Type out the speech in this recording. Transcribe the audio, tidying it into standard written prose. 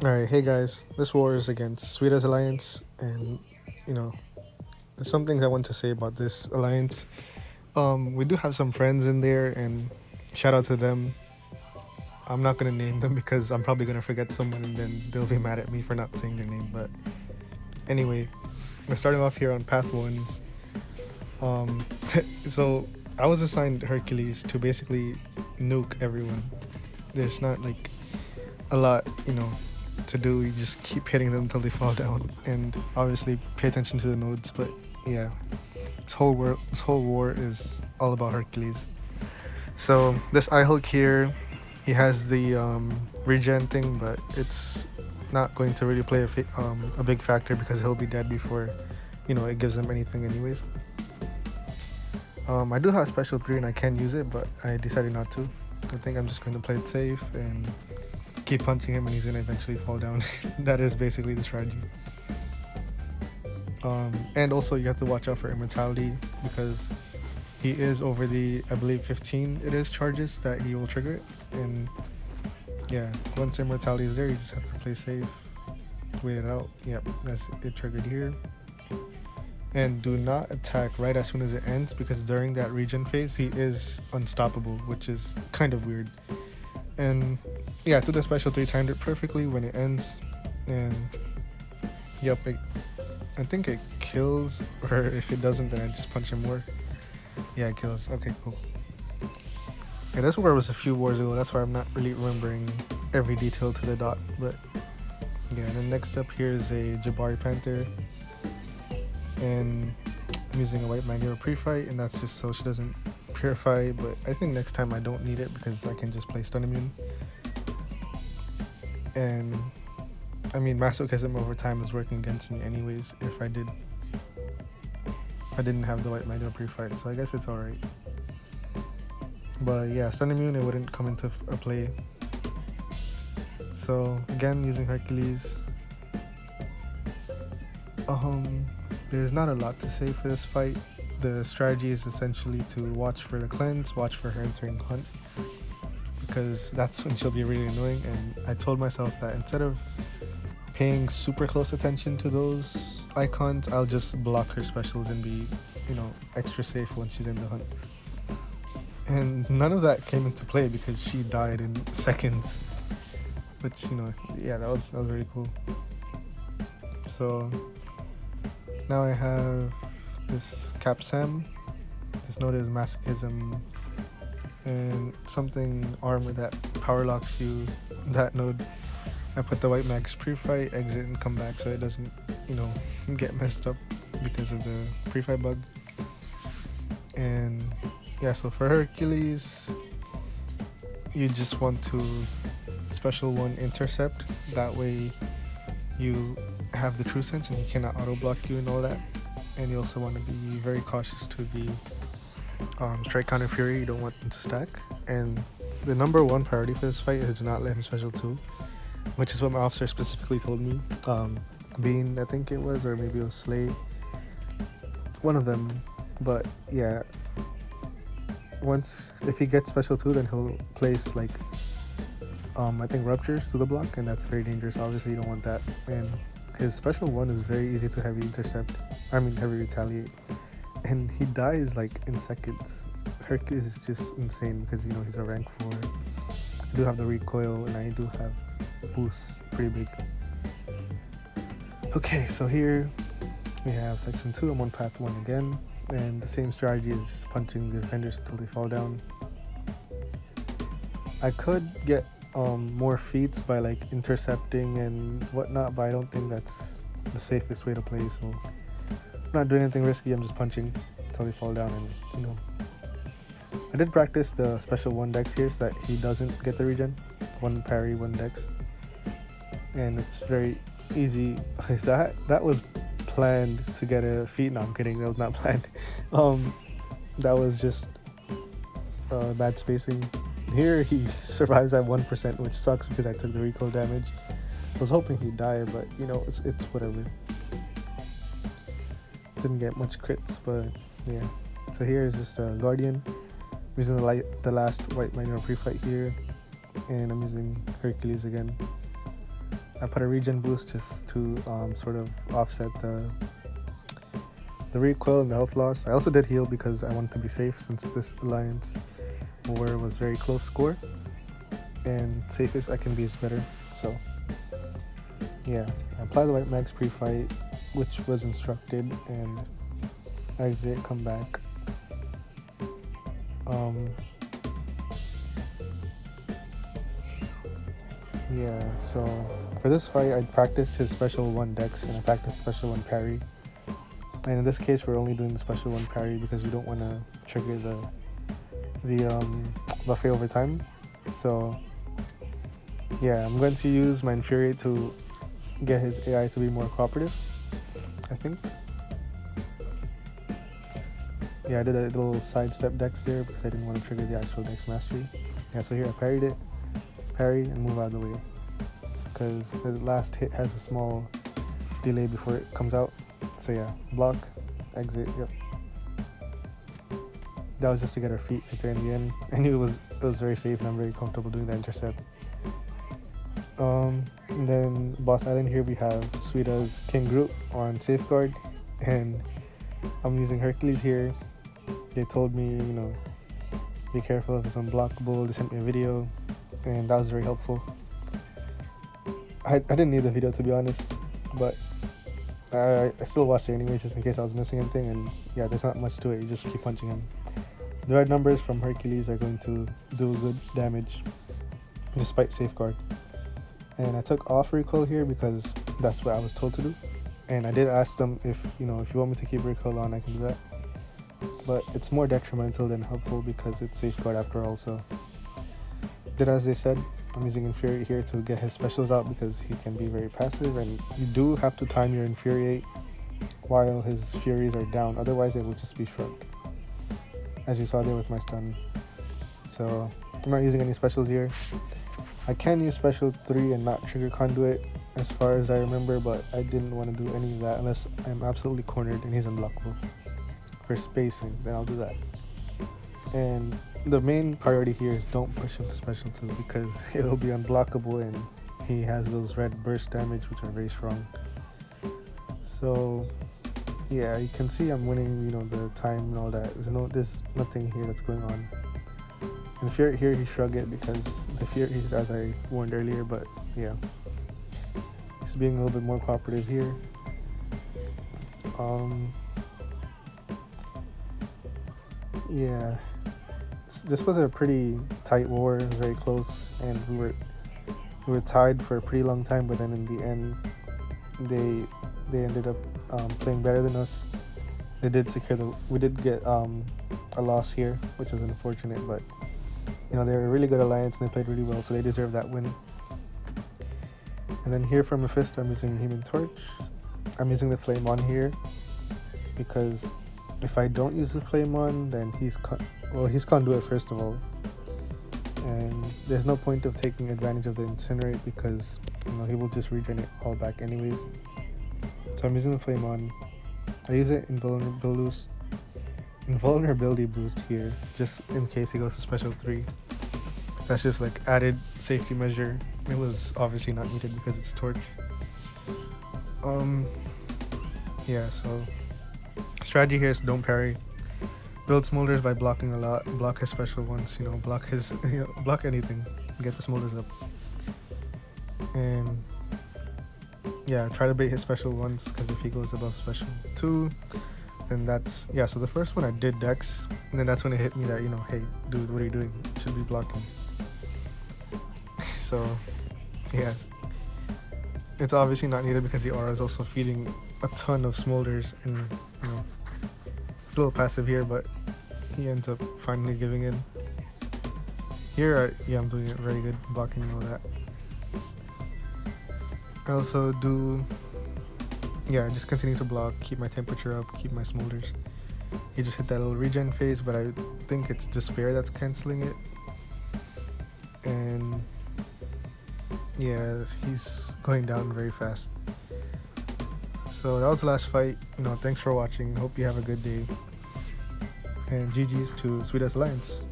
Alright, hey guys, this war is against Swedeah's alliance, and you know, there's some things I want to say about this alliance. We do have some friends in there, and shout out to them. I'm not gonna name them because I'm probably gonna forget someone, and then they'll be mad at me for not saying their name. But anyway, we're starting off here on path one. Um, so I was assigned Hercules to basically nuke everyone. There's not like a lot, to do. You just keep hitting them until they fall down, and obviously pay attention to the nodes. But yeah, this whole war is all about Hercules. So this iHulk here, he has the regen thing, but it's not going to really play a big factor because he'll be dead before it gives him anything anyways. I do have special 3 and I can use it, but I decided not to. I think I'm just going to play it safe and keep punching him and he's going to eventually fall down. That is basically the strategy. And also you have to watch out for immortality because he is over the, I believe 15 it is charges that he will trigger it. And yeah, once immortality is there, you just have to play safe, wait it out. Yep, that's it triggered here. And do not attack right as soon as it ends because during that regen phase he is unstoppable, which is kind of weird. And yeah, to the special 3 timed it perfectly when it ends. And yep, I think it kills, or if it doesn't then I just punch him more. Yeah, it kills. Okay, cool. Yeah, this war was a few wars ago, that's why I'm not really remembering every detail to the dot. But yeah, and then next up here is a Jabari Panther, and I'm using a white Magneto pre-fight, and that's just so she doesn't purify. But I think next time I don't need it because I can just play stun immune. And I mean, masochism over time is working against me anyways if I didn't have the white Magneto pre-fight, so I guess it's alright. But yeah, stun immune, it wouldn't come into a play. So again, using Hercules. There's not a lot to say for this fight. The strategy is essentially to watch for the cleanse, watch for her entering hunt, because that's when she'll be really annoying. And I told myself that instead of paying super close attention to those icons, I'll just block her specials and be, extra safe when she's in the hunt. And none of that came into play because she died in seconds, which, yeah, that was really cool. So now I have this Capsam. This node is masochism and something armor that power locks you. That node, I put the white max pre-fight, exit, and come back so it doesn't, get messed up because of the pre-fight bug. And yeah, so for Hercules, you just want to special 1 intercept. That way you have the true sense and he cannot auto block you and all that. And you also want to be very cautious to the strike counter fury. You don't want them to stack. And the number 1 priority for this fight is to not let him special 2, which is what my officer specifically told me. Bean, I think it was, or maybe it was Slay, one of them. But yeah, if he gets special 2, then he'll place like I think ruptures to the block, and that's very dangerous. Obviously you don't want that. And his special 1 is very easy to heavy intercept, heavy retaliate, and he dies like in seconds. Hercules is just insane because he's a rank 4. I do have the recoil and I do have boosts pretty big. Okay, so here we have section 2. I'm on path 1 again, and the same strategy is just punching the defenders until they fall down. I could get more feats by like intercepting and whatnot, but I don't think that's the safest way to play. So I'm not doing anything risky. I'm just punching until they fall down. And I did practice the special 1 dex here so that he doesn't get the regen. 1 parry, 1 dex, and it's very easy. That was planned to get a feat. No, I'm kidding. That was not planned. That was just bad spacing. Here he survives at 1%, which sucks because I took the recoil damage. I was hoping he'd die, but it's whatever. Didn't get much crits, but yeah. So here is just a Guardian. I'm using the last white minor pre-fight here, and I'm using Hercules again. I put a regen boost just to sort of offset the recoil and the health loss. I also did heal because I wanted to be safe since this alliance war was very close score, and safest I can be is better. So yeah, I apply the white mags pre-fight, which was instructed, and exit, come back. Yeah, so for this fight I practiced his special 1 dex and I practiced special 1 parry. And in this case we're only doing the special 1 parry because we don't want to trigger the buffet over time. So yeah, I'm going to use my Infuriate to get his AI to be more cooperative, I think. Yeah, I did a little sidestep dex there because I didn't want to trigger the actual dex mastery. Yeah, so here I parried it, parry, and move out of the way because the last hit has a small delay before it comes out. So yeah, block, exit, yep. That was just to get our feet right there in the end. I knew it was very safe and I'm very comfortable doing that intercept. And then boss island here we have Swedeah's King Group on safeguard, and I'm using Hercules here. They told me, be careful if it's unblockable. They sent me a video, and that was very helpful. I didn't need the video to be honest, but I still watched it anyway just in case I was missing anything. And yeah, there's not much to it. You just keep punching him. The red numbers from Hercules are going to do good damage despite safeguard. And I took off recoil here because that's what I was told to do. And I did ask them if you want me to keep recoil on, I can do that. But it's more detrimental than helpful because it's safeguard after all. So did as they said. I'm using Infuriate here to get his specials out because he can be very passive, and you do have to time your Infuriate while his Furies are down, otherwise it will just be shrugged, as you saw there with my stun. So I'm not using any specials here. I can use special 3 and not trigger conduit as far as I remember, but I didn't want to do any of that unless I'm absolutely cornered and he's unblockable. For spacing, then I'll do that. And the main priority here is don't push him to special 2 because it'll be unblockable and he has those red burst damage which are very strong. So yeah, you can see I'm winning, the time and all that. There's nothing here that's going on. And here he shrug it because the Furies, as I warned earlier, but yeah, he's being a little bit more cooperative here. Yeah, this was a pretty tight war. It was very close, and we were tied for a pretty long time. But then in the end, they ended up playing better than us. They did secure we did get a loss here, which was unfortunate. But they're a really good alliance and they played really well, so they deserve that win. And then here for Mephisto, I'm using Human Torch. I'm using the Flame on here because if I don't use the Flame on, then he's Conduit first of all, and there's no point of taking advantage of the Incinerate because he will just regen it all back anyways. So I'm using the Flame on. I use it in invulnerability boost here just in case he goes to special 3. That's just like added safety measure. It was obviously not needed because it's Torch. Yeah, so strategy here is don't parry. Build smolders by blocking a lot. Block his special ones, block his block anything. Get the smolders up. And yeah, try to bait his special ones because if he goes above special 2, then that's so the first one I did dex, and then that's when it hit me that hey dude, what are you doing? You should be blocking. So yeah, it's obviously not needed because the aura is also feeding a ton of smolders, and it's a little passive here, but he ends up finally giving in. Here I'm doing it very good, blocking and all that. I also do just continue to block, keep my temperature up, keep my smolders. He just hit that little regen phase, but I think it's Despair that's cancelling it. And yeah, he's going down very fast. So that was the last fight. Thanks for watching. Hope you have a good day. And GG's to Swedeah's Alliance.